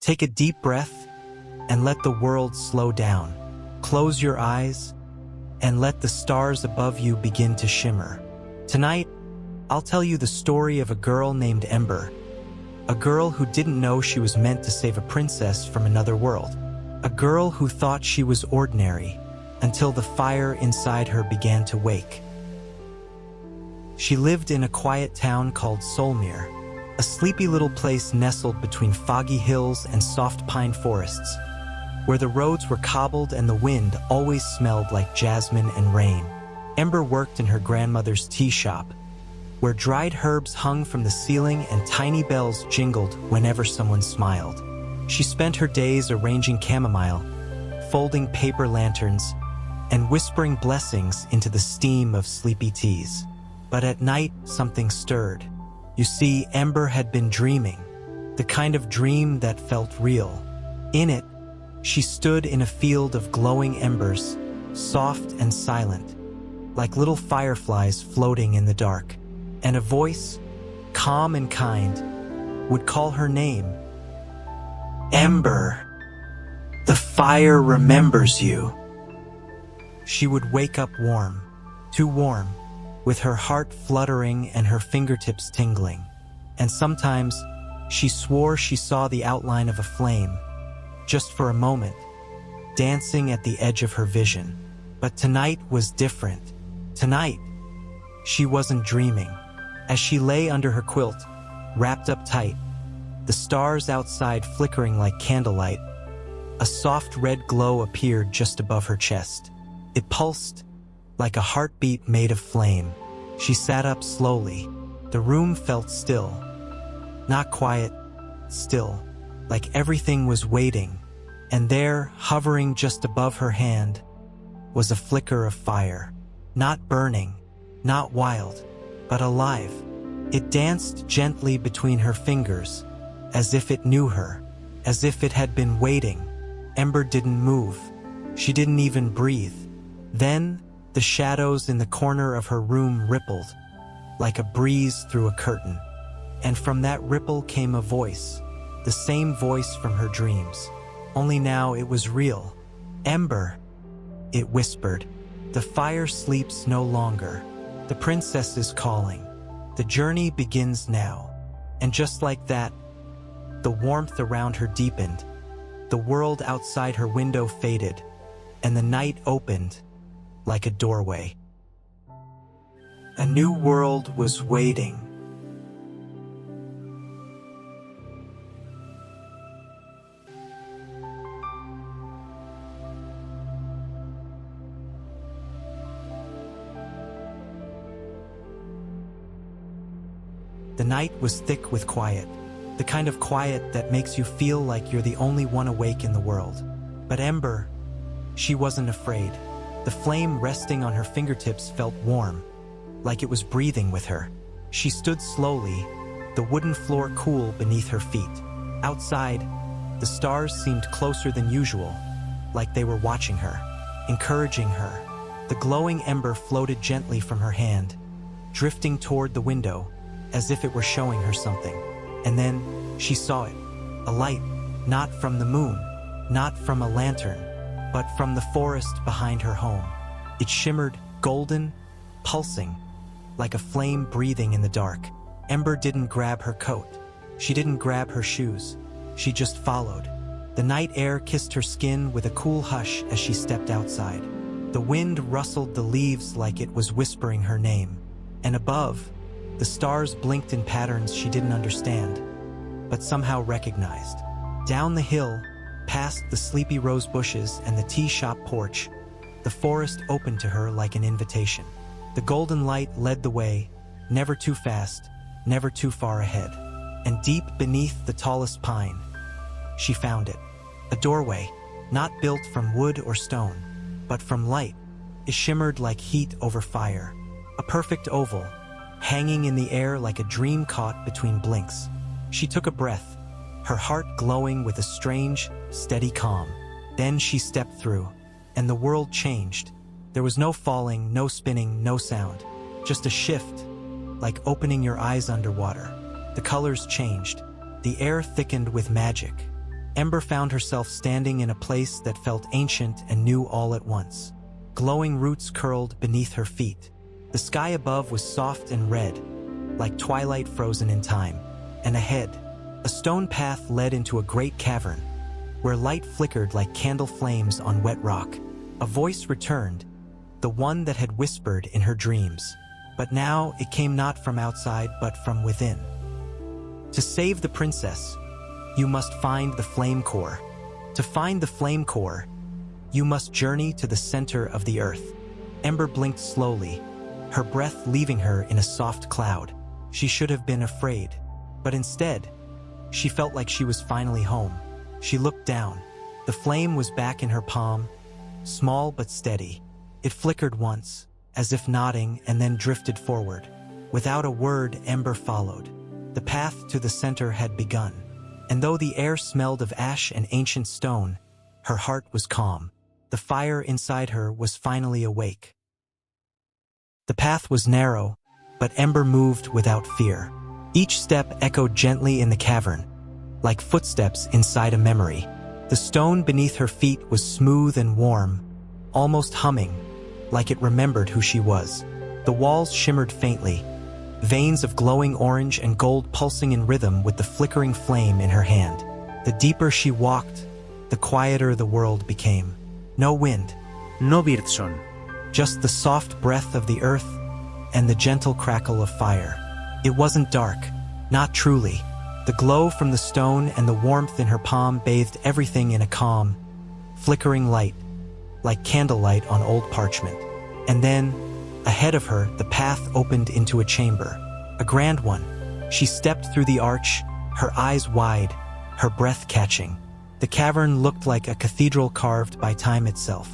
Take a deep breath and let the world slow down. Close your eyes and let the stars above you begin to shimmer. Tonight, I'll tell you the story of a girl named Ember, a girl who didn't know she was meant to save a princess from another world, a girl who thought she was ordinary until the fire inside her began to wake. She lived in a quiet town called Solmere, a sleepy little place nestled between foggy hills and soft pine forests, where the roads were cobbled and the wind always smelled like jasmine and rain. Ember worked in her grandmother's tea shop, where dried herbs hung from the ceiling and tiny bells jingled whenever someone smiled. She spent her days arranging chamomile, folding paper lanterns, and whispering blessings into the steam of sleepy teas. But at night, something stirred. You see, Ember had been dreaming, the kind of dream that felt real. In it, she stood in a field of glowing embers, soft and silent, like little fireflies floating in the dark. And a voice, calm and kind, would call her name. Ember, the fire remembers you. She would wake up warm, too warm, with her heart fluttering and her fingertips tingling. And sometimes, she swore she saw the outline of a flame, just for a moment, dancing at the edge of her vision. But tonight was different. Tonight, she wasn't dreaming. As she lay under her quilt, wrapped up tight, the stars outside flickering like candlelight, a soft red glow appeared just above her chest. It pulsed like a heartbeat made of flame. She sat up slowly. The room felt still. Not quiet, still, like everything was waiting. And there, hovering just above her hand, was a flicker of fire. Not burning, not wild, but alive. It danced gently between her fingers, as if it knew her, as if it had been waiting. Ember didn't move. She didn't even breathe. Then, the shadows in the corner of her room rippled, like a breeze through a curtain. And from that ripple came a voice, the same voice from her dreams. Only now it was real. Ember, it whispered. The fire sleeps no longer. The princess is calling. The journey begins now. And just like that, the warmth around her deepened. The world outside her window faded, and the night opened like a doorway. A new world was waiting. The night was thick with quiet, the kind of quiet that makes you feel like you're the only one awake in the world. But Ember, she wasn't afraid. The flame resting on her fingertips felt warm, like it was breathing with her. She stood slowly, the wooden floor cool beneath her feet. Outside, the stars seemed closer than usual, like they were watching her, encouraging her. The glowing ember floated gently from her hand, drifting toward the window, as if it were showing her something. And then, she saw it. A light, not from the moon, not from a lantern, but from the forest behind her home. It shimmered, golden, pulsing, like a flame breathing in the dark. Ember didn't grab her coat. She didn't grab her shoes. She just followed. The night air kissed her skin with a cool hush as she stepped outside. The wind rustled the leaves like it was whispering her name. And above, the stars blinked in patterns she didn't understand, but somehow recognized. Down the hill, past the sleepy rose bushes and the tea shop porch, the forest opened to her like an invitation. The golden light led the way, never too fast, never too far ahead. And deep beneath the tallest pine, she found it. A doorway, not built from wood or stone, but from light. It shimmered like heat over fire. A perfect oval, hanging in the air like a dream caught between blinks. She took a breath, her heart glowing with a strange, steady calm. Then she stepped through, and the world changed. There was no falling, no spinning, no sound. Just a shift, like opening your eyes underwater. The colors changed. The air thickened with magic. Ember found herself standing in a place that felt ancient and new all at once. Glowing roots curled beneath her feet. The sky above was soft and red, like twilight frozen in time. And ahead, a stone path led into a great cavern, where light flickered like candle flames on wet rock. A voice returned, the one that had whispered in her dreams. But now it came not from outside but from within. To save the princess, you must find the flame core. To find the flame core, you must journey to the center of the earth. Ember blinked slowly, her breath leaving her in a soft cloud. She should have been afraid, but instead, she felt like she was finally home. She looked down. The flame was back in her palm, small but steady. It flickered once, as if nodding, and then drifted forward. Without a word, Ember followed. The path to the center had begun, and though the air smelled of ash and ancient stone, her heart was calm. The fire inside her was finally awake. The path was narrow, but Ember moved without fear. Each step echoed gently in the cavern, like footsteps inside a memory. The stone beneath her feet was smooth and warm, almost humming, like it remembered who she was. The walls shimmered faintly, veins of glowing orange and gold pulsing in rhythm with the flickering flame in her hand. The deeper she walked, the quieter the world became. No wind, no birdsong, just the soft breath of the earth and the gentle crackle of fire. It wasn't dark, not truly. The glow from the stone and the warmth in her palm bathed everything in a calm, flickering light, like candlelight on old parchment. And then, ahead of her, the path opened into a chamber, a grand one. She stepped through the arch, her eyes wide, her breath catching. The cavern looked like a cathedral carved by time itself.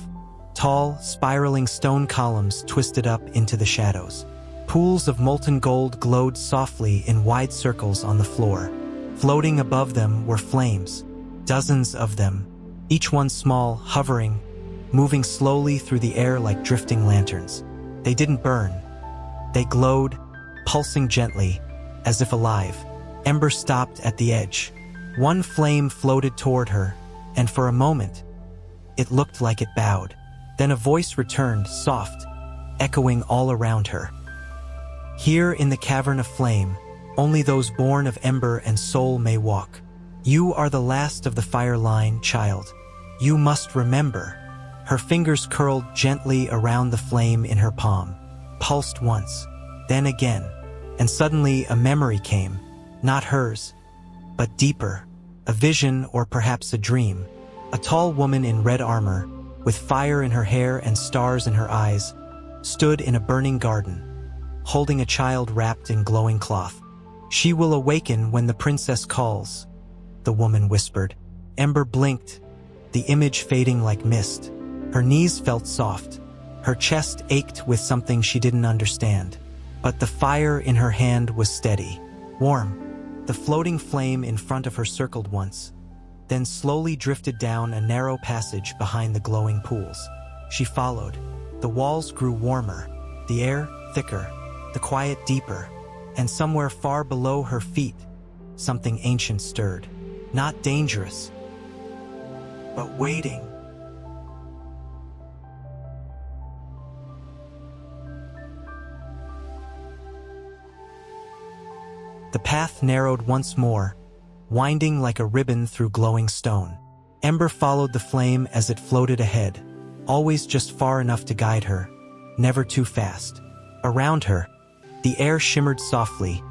Tall, spiraling stone columns twisted up into the shadows. Pools of molten gold glowed softly in wide circles on the floor. Floating above them were flames, dozens of them, each one small, hovering, moving slowly through the air like drifting lanterns. They didn't burn. They glowed, pulsing gently, as if alive. Ember stopped at the edge. One flame floated toward her, and for a moment, it looked like it bowed. Then a voice returned, soft, echoing all around her. Here in the cavern of flame, only those born of ember and soul may walk. You are the last of the fire line, child. You must remember. Her fingers curled gently around the flame in her palm, pulsed once, then again, and suddenly a memory came, not hers, but deeper, a vision or perhaps a dream. A tall woman in red armor, with fire in her hair and stars in her eyes, stood in a burning garden, holding a child wrapped in glowing cloth. She will awaken when the princess calls, the woman whispered. Ember blinked, the image fading like mist. Her knees felt soft. Her chest ached with something she didn't understand. But the fire in her hand was steady, warm. The floating flame in front of her circled once, then slowly drifted down a narrow passage behind the glowing pools. She followed. The walls grew warmer, the air thicker, the quiet deeper, and somewhere far below her feet, something ancient stirred. Not dangerous, but waiting. The path narrowed once more, winding like a ribbon through glowing stone. Ember followed the flame as it floated ahead, always just far enough to guide her, never too fast. Around her, the air shimmered softly,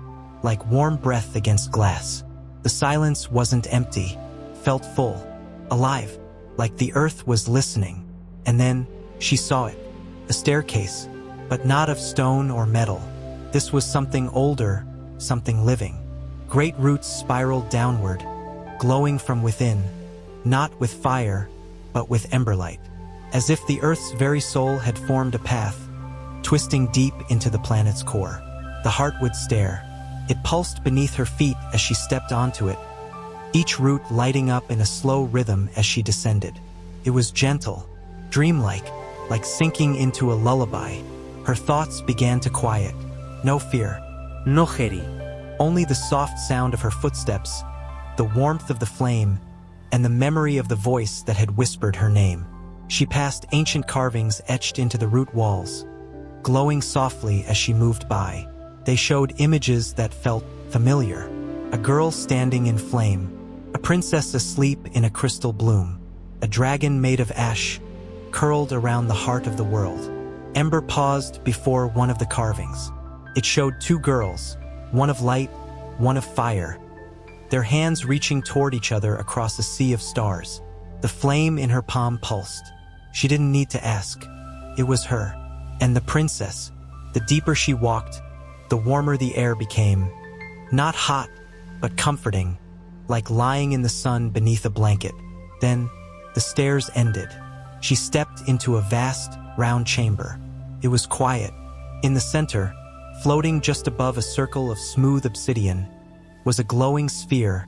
like warm breath against glass. The silence wasn't empty, felt full, alive, like the earth was listening. And then, she saw it, a staircase, but not of stone or metal. This was something older, something living. Great roots spiraled downward, glowing from within, not with fire, but with emberlight, as if the Earth's very soul had formed a path, twisting deep into the planet's core. The heart would stare. It pulsed beneath her feet as she stepped onto it, each root lighting up in a slow rhythm as she descended. It was gentle, dreamlike, like sinking into a lullaby. Her thoughts began to quiet. No fear, no hurry, only the soft sound of her footsteps, the warmth of the flame, and the memory of the voice that had whispered her name. She passed ancient carvings etched into the root walls, glowing softly as she moved by. They showed images that felt familiar. A girl standing in flame, a princess asleep in a crystal bloom, a dragon made of ash curled around the heart of the world. Ember paused before one of the carvings. It showed two girls, one of light, one of fire, their hands reaching toward each other across a sea of stars. The flame in her palm pulsed. She didn't need to ask. It was her. And the princess. The deeper she walked, the warmer the air became. Not hot, but comforting, like lying in the sun beneath a blanket. Then, the stairs ended. She stepped into a vast, round chamber. It was quiet. In the center, floating just above a circle of smooth obsidian, was a glowing sphere,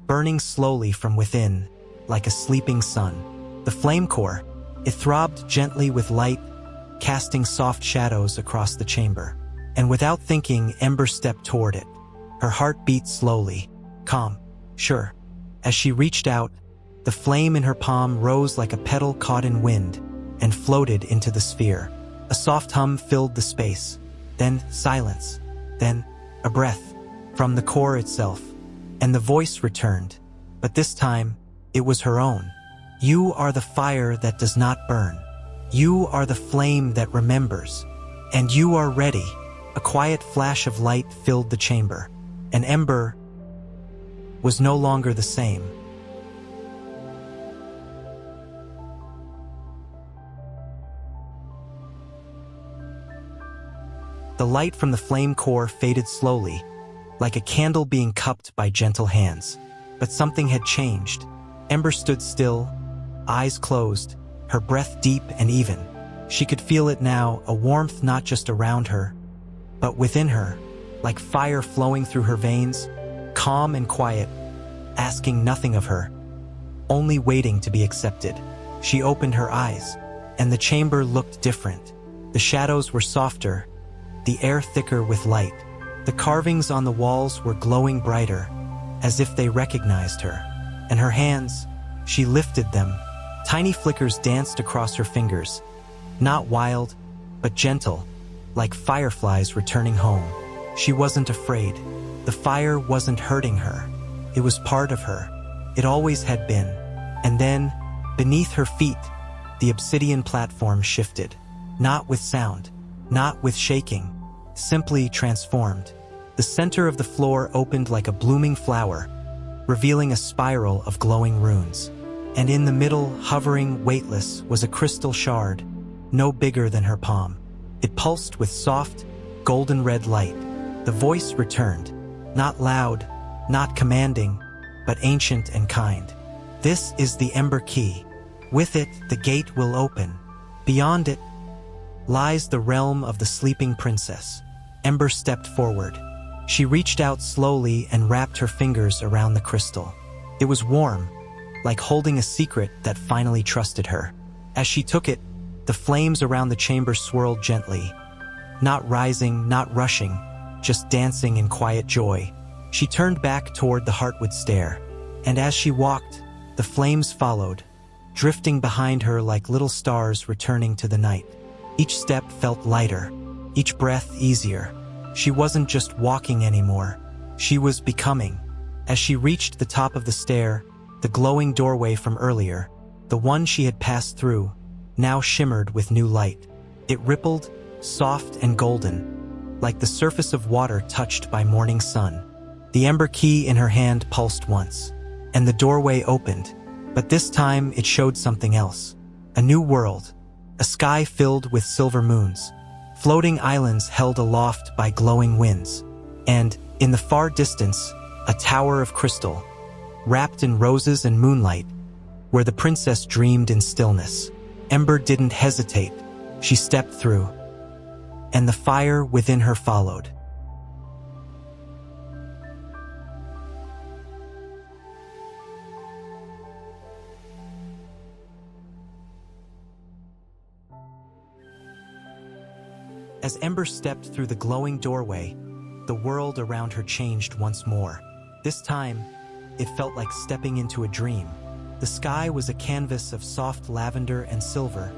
burning slowly from within, like a sleeping sun. The flame core, it throbbed gently with light, casting soft shadows across the chamber. And without thinking, Ember stepped toward it. Her heart beat slowly, calm, sure. As she reached out, the flame in her palm rose like a petal caught in wind and floated into the sphere. A soft hum filled the space, then silence, then a breath from the core itself, and the voice returned. But this time, it was her own. You are the fire that does not burn. You are the flame that remembers. And you are ready. A quiet flash of light filled the chamber, and Ember was no longer the same. The light from the flame core faded slowly, like a candle being cupped by gentle hands. But something had changed. Ember stood still, eyes closed, her breath deep and even. She could feel it now, a warmth not just around her, but within her, like fire flowing through her veins, calm and quiet, asking nothing of her, only waiting to be accepted. She opened her eyes, and the chamber looked different. The shadows were softer, the air thicker with light. The carvings on the walls were glowing brighter, as if they recognized her. And her hands, she lifted them. Tiny flickers danced across her fingers, not wild, but gentle, like fireflies returning home. She wasn't afraid. The fire wasn't hurting her. It was part of her. It always had been. And then, beneath her feet, the obsidian platform shifted. Not with sound, not with shaking, simply transformed. The center of the floor opened like a blooming flower, revealing a spiral of glowing runes. And in the middle, hovering, weightless, was a crystal shard, no bigger than her palm. It pulsed with soft, golden-red light. The voice returned, not loud, not commanding, but ancient and kind. This is the Ember Key. With it, the gate will open. Beyond it lies the realm of the sleeping princess. Ember stepped forward. She reached out slowly and wrapped her fingers around the crystal. It was warm, like holding a secret that finally trusted her. As she took it, the flames around the chamber swirled gently, not rising, not rushing, just dancing in quiet joy. She turned back toward the heartwood stair, and as she walked, the flames followed, drifting behind her like little stars returning to the night. Each step felt lighter, each breath easier. She wasn't just walking anymore, she was becoming. As she reached the top of the stair, the glowing doorway from earlier, the one she had passed through, now shimmered with new light. It rippled, soft and golden, like the surface of water touched by morning sun. The Ember Key in her hand pulsed once, and the doorway opened. But this time it showed something else. A new world, a sky filled with silver moons, floating islands held aloft by glowing winds, and, in the far distance, a tower of crystal, wrapped in roses and moonlight, where the princess dreamed in stillness. Ember didn't hesitate. She stepped through, and the fire within her followed. As Ember stepped through the glowing doorway, the world around her changed once more. This time, it felt like stepping into a dream. The sky was a canvas of soft lavender and silver,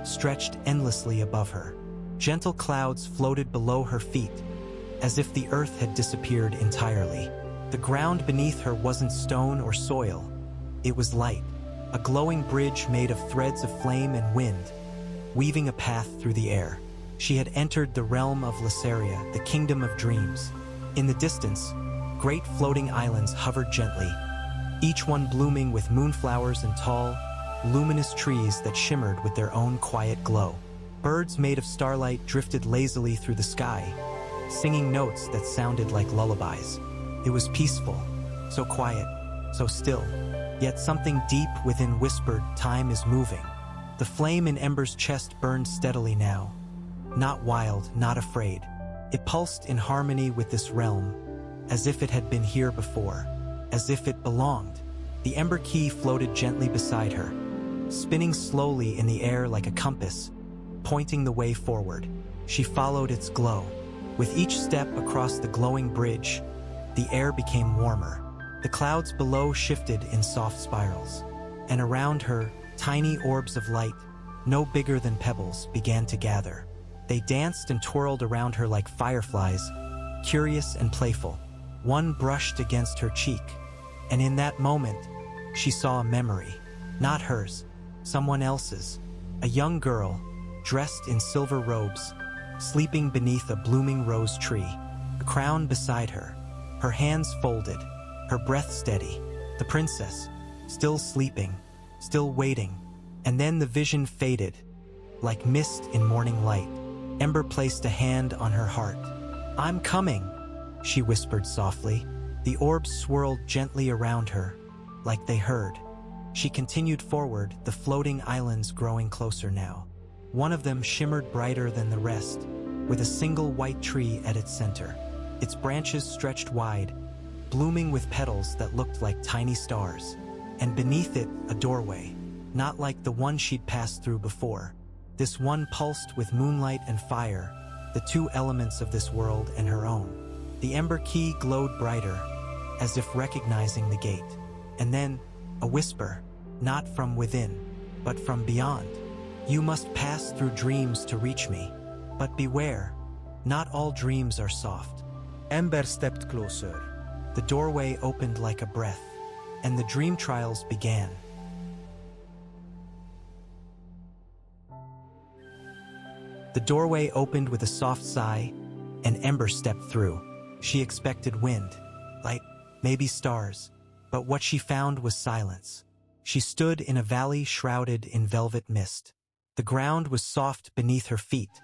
stretched endlessly above her. Gentle clouds floated below her feet, as if the earth had disappeared entirely. The ground beneath her wasn't stone or soil, it was light, a glowing bridge made of threads of flame and wind, weaving a path through the air. She had entered the realm of Lysaria, the kingdom of dreams. In the distance, great floating islands hovered gently, each one blooming with moonflowers and tall, luminous trees that shimmered with their own quiet glow. Birds made of starlight drifted lazily through the sky, singing notes that sounded like lullabies. It was peaceful, so quiet, so still, yet something deep within whispered, "Time is moving." The flame in Ember's chest burned steadily now, not wild, not afraid. It pulsed in harmony with this realm, as if it had been here before, as if it belonged. The Ember key floated gently beside her, spinning slowly in the air like a compass, pointing the way forward. She followed its glow. With each step across the glowing bridge, the air became warmer. The clouds below shifted in soft spirals, and around her, tiny orbs of light, no bigger than pebbles, began to gather. They danced and twirled around her like fireflies, curious and playful. One brushed against her cheek, and in that moment, she saw a memory. Not hers, someone else's. A young girl, dressed in silver robes, sleeping beneath a blooming rose tree, a crown beside her, her hands folded, her breath steady. The princess, still sleeping, still waiting. And then the vision faded, like mist in morning light. Ember placed a hand on her heart. "I'm coming," she whispered softly. The orbs swirled gently around her, like they heard. She continued forward, the floating islands growing closer now. One of them shimmered brighter than the rest, with a single white tree at its center. Its branches stretched wide, blooming with petals that looked like tiny stars. And beneath it, a doorway, not like the one she'd passed through before. This one pulsed with moonlight and fire, the two elements of this world and her own. The Ember key glowed brighter, as if recognizing the gate. And then, a whisper, not from within, but from beyond. "You must pass through dreams to reach me. But beware, not all dreams are soft." Ember stepped closer. The doorway opened like a breath, and the dream trials began. The doorway opened with a soft sigh, and Ember stepped through. She expected wind, light, maybe stars, but what she found was silence. She stood in a valley shrouded in velvet mist. The ground was soft beneath her feet,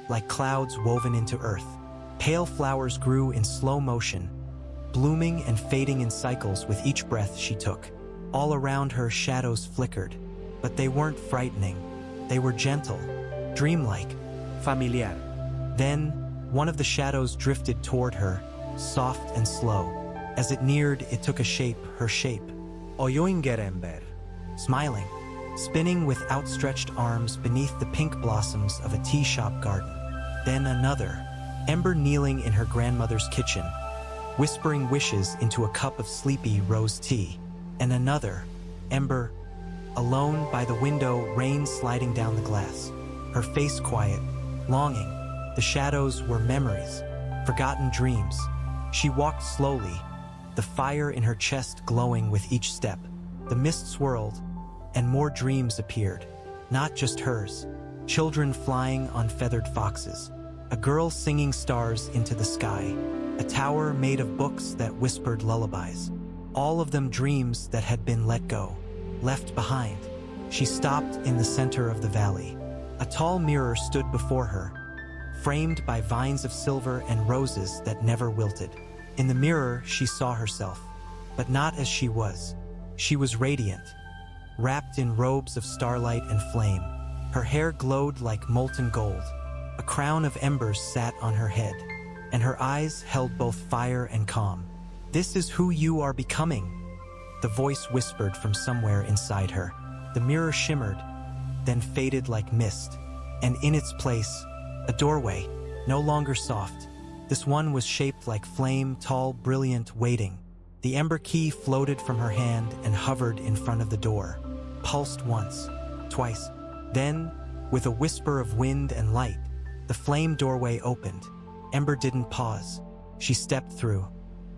like clouds woven into earth. Pale flowers grew in slow motion, blooming and fading in cycles with each breath she took. All around her, shadows flickered, but they weren't frightening. They were gentle, dreamlike, familiar. Then, one of the shadows drifted toward her, soft and slow. As it neared, it took a shape, her shape. Oyunger Ember. Smiling, spinning with outstretched arms beneath the pink blossoms of a tea shop garden. Then another, Ember kneeling in her grandmother's kitchen, whispering wishes into a cup of sleepy rose tea. And another, Ember, alone by the window, rain sliding down the glass. Her face quiet, longing. The shadows were memories, forgotten dreams. She walked slowly, the fire in her chest glowing with each step. The mist swirled, and more dreams appeared. Not just hers. Children flying on feathered foxes. A girl singing stars into the sky. A tower made of books that whispered lullabies. All of them dreams that had been let go, left behind. She stopped in the center of the valley. A tall mirror stood before her, framed by vines of silver and roses that never wilted. In the mirror, she saw herself, but not as she was. She was radiant, wrapped in robes of starlight and flame. Her hair glowed like molten gold. A crown of embers sat on her head, and her eyes held both fire and calm. "This is who you are becoming," the voice whispered from somewhere inside her. The mirror shimmered, then faded like mist, and in its place, a doorway, no longer soft. This one was shaped like flame, tall, brilliant, waiting. The ember key floated from her hand and hovered in front of the door, pulsed once, twice. Then, with a whisper of wind and light, the flame doorway opened. Ember didn't pause. She stepped through,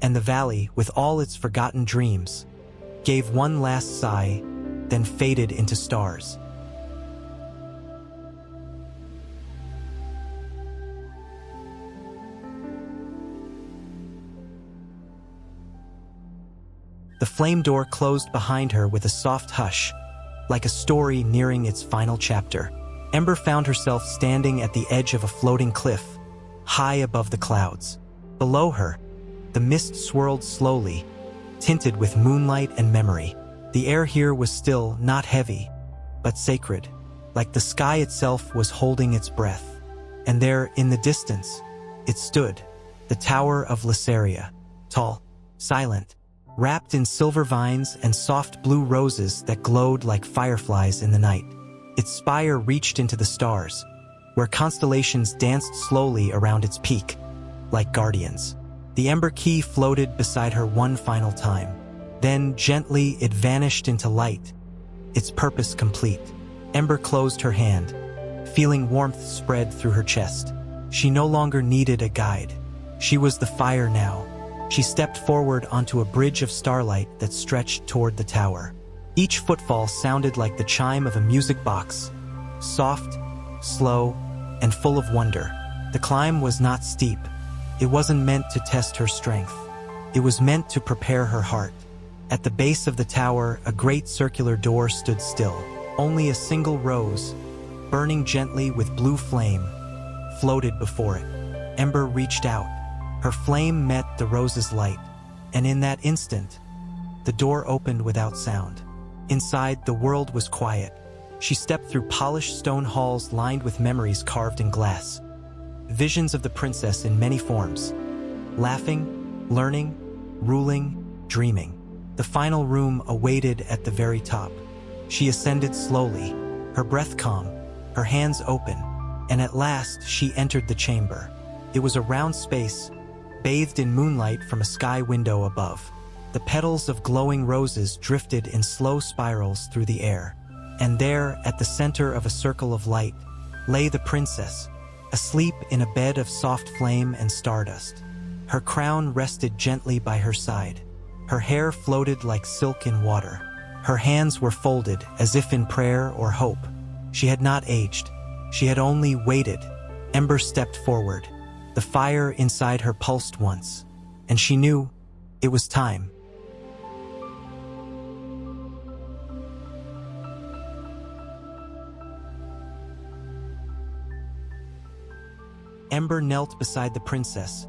and the valley, with all its forgotten dreams, gave one last sigh, then faded into stars. The flame door closed behind her with a soft hush, like a story nearing its final chapter. Ember found herself standing at the edge of a floating cliff, high above the clouds. Below her, the mist swirled slowly, tinted with moonlight and memory. The air here was still, not heavy, but sacred, like the sky itself was holding its breath. And there, in the distance, it stood, the Tower of Lysaria, tall, silent, wrapped in silver vines and soft blue roses that glowed like fireflies in the night. Its spire reached into the stars, where constellations danced slowly around its peak, like guardians. The ember key floated beside her one final time. Then, gently, it vanished into light, its purpose complete. Ember closed her hand, feeling warmth spread through her chest. She no longer needed a guide. She was the fire now. She stepped forward onto a bridge of starlight that stretched toward the tower. Each footfall sounded like the chime of a music box, soft, slow, and full of wonder. The climb was not steep. It wasn't meant to test her strength. It was meant to prepare her heart. At the base of the tower, a great circular door stood still. Only a single rose, burning gently with blue flame, floated before it. Ember reached out. Her flame met the rose's light, and in that instant, the door opened without sound. Inside, the world was quiet. She stepped through polished stone halls lined with memories carved in glass. Visions of the princess in many forms. Laughing, learning, ruling, dreaming. The final room awaited at the very top. She ascended slowly, her breath calm, her hands open, and at last she entered the chamber. It was a round space, bathed in moonlight from a sky window above. The petals of glowing roses drifted in slow spirals through the air. And there, at the center of a circle of light, lay the princess, asleep in a bed of soft flame and stardust. Her crown rested gently by her side. Her hair floated like silk in water. Her hands were folded as if in prayer or hope. She had not aged. She had only waited. Ember stepped forward. The fire inside her pulsed once, and she knew it was time. Ember knelt beside the princess,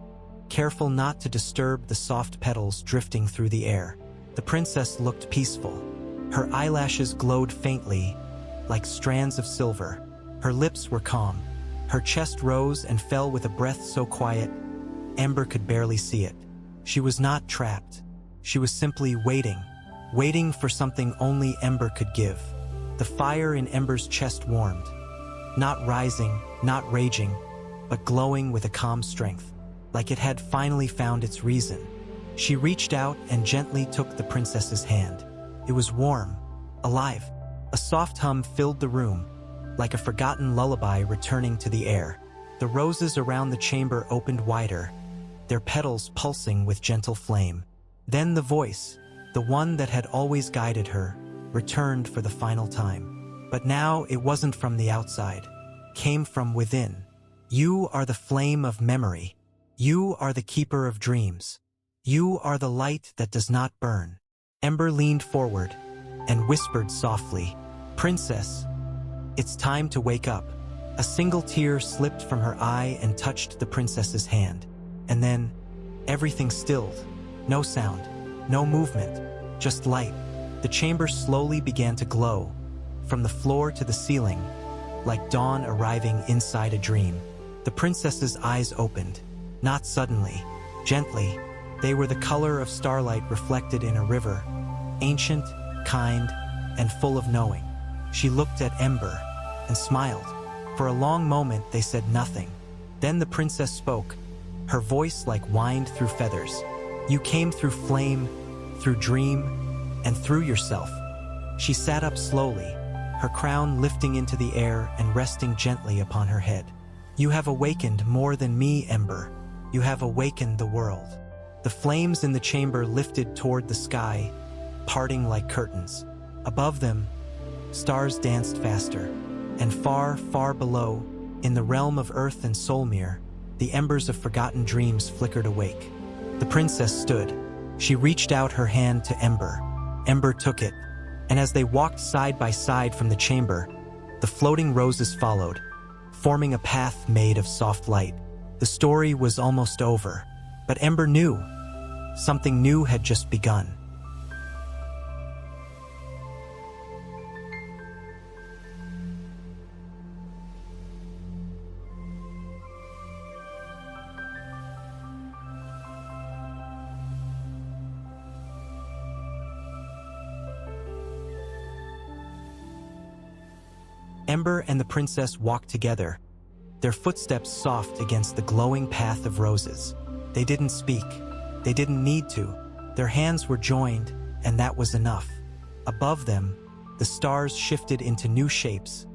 careful not to disturb the soft petals drifting through the air. The princess looked peaceful. Her eyelashes glowed faintly, like strands of silver. Her lips were calm. Her chest rose and fell with a breath so quiet, Ember could barely see it. She was not trapped. She was simply waiting, waiting for something only Ember could give. The fire in Ember's chest warmed, not rising, not raging, but glowing with a calm strength, like it had finally found its reason. She reached out and gently took the princess's hand. It was warm, alive. A soft hum filled the room, like a forgotten lullaby returning to the air. The roses around the chamber opened wider, their petals pulsing with gentle flame. Then the voice, the one that had always guided her, returned for the final time. But now it wasn't from the outside, came from within. You are the flame of memory. You are the keeper of dreams. You are the light that does not burn. Ember leaned forward and whispered softly, "Princess, it's time to wake up." A single tear slipped from her eye and touched the princess's hand. And then, everything stilled. No sound, no movement, just light. The chamber slowly began to glow, from the floor to the ceiling, like dawn arriving inside a dream. The princess's eyes opened, not suddenly, gently. They were the color of starlight reflected in a river, ancient, kind, and full of knowing. She looked at Ember and smiled. For a long moment they said nothing. Then the princess spoke, her voice like wind through feathers. "You came through flame, through dream, and through yourself. She sat up slowly, her crown lifting into the air and resting gently upon her head. You have awakened more than me, Ember. You have awakened the world. The flames in the chamber lifted toward the sky, parting like curtains. Above them, stars danced faster, and far, far below, in the realm of Earth and Solmir, the embers of forgotten dreams flickered awake. The princess stood. She reached out her hand to Ember. Ember took it, and as they walked side by side from the chamber, the floating roses followed, forming a path made of soft light. The story was almost over, but Ember knew something new had just begun. Ember and the princess walked together, their footsteps soft against the glowing path of roses. They didn't speak. They didn't need to. Their hands were joined, and that was enough. Above them, the stars shifted into new shapes,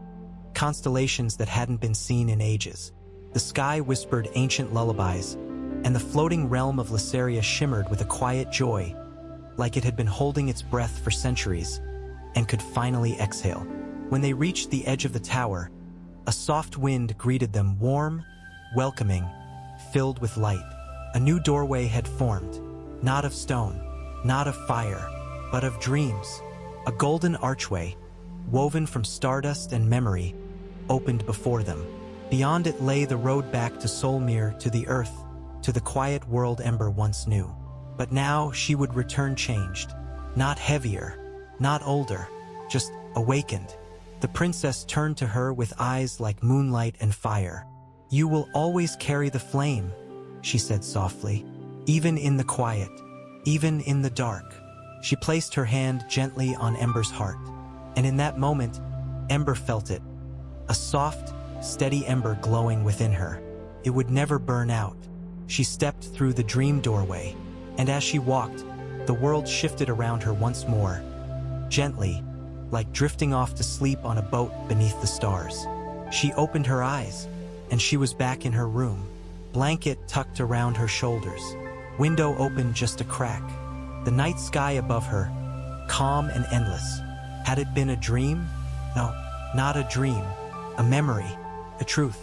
constellations that hadn't been seen in ages. The sky whispered ancient lullabies, and the floating realm of Lysaria shimmered with a quiet joy, like it had been holding its breath for centuries, and could finally exhale. When they reached the edge of the tower, a soft wind greeted them, warm, welcoming, filled with light. A new doorway had formed, not of stone, not of fire, but of dreams. A golden archway, woven from stardust and memory, opened before them. Beyond it lay the road back to Solmir, to the earth, to the quiet world Ember once knew. But now she would return changed, not heavier, not older, just awakened. The princess turned to her with eyes like moonlight and fire. "You will always carry the flame," she said softly, "even in the quiet, even in the dark." She placed her hand gently on Ember's heart, and in that moment, Ember felt it, a soft, steady ember glowing within her. It would never burn out. She stepped through the dream doorway, and as she walked, the world shifted around her once more, gently, like drifting off to sleep on a boat beneath the stars. She opened her eyes, and she was back in her room, blanket tucked around her shoulders, window open just a crack. The night sky above her, calm and endless. Had it been a dream? No, not a dream. A memory, a truth,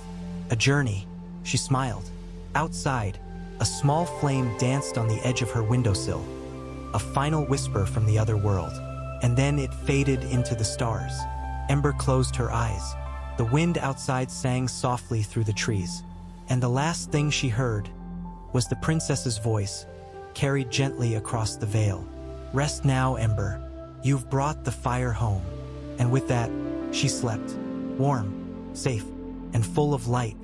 a journey. She smiled. Outside, a small flame danced on the edge of her windowsill, a final whisper from the other world. And then it faded into the stars. Ember closed her eyes. The wind outside sang softly through the trees, and the last thing she heard was the princess's voice, carried gently across the veil. "Rest now, Ember. You've brought the fire home." And with that, she slept, warm, safe, and full of light.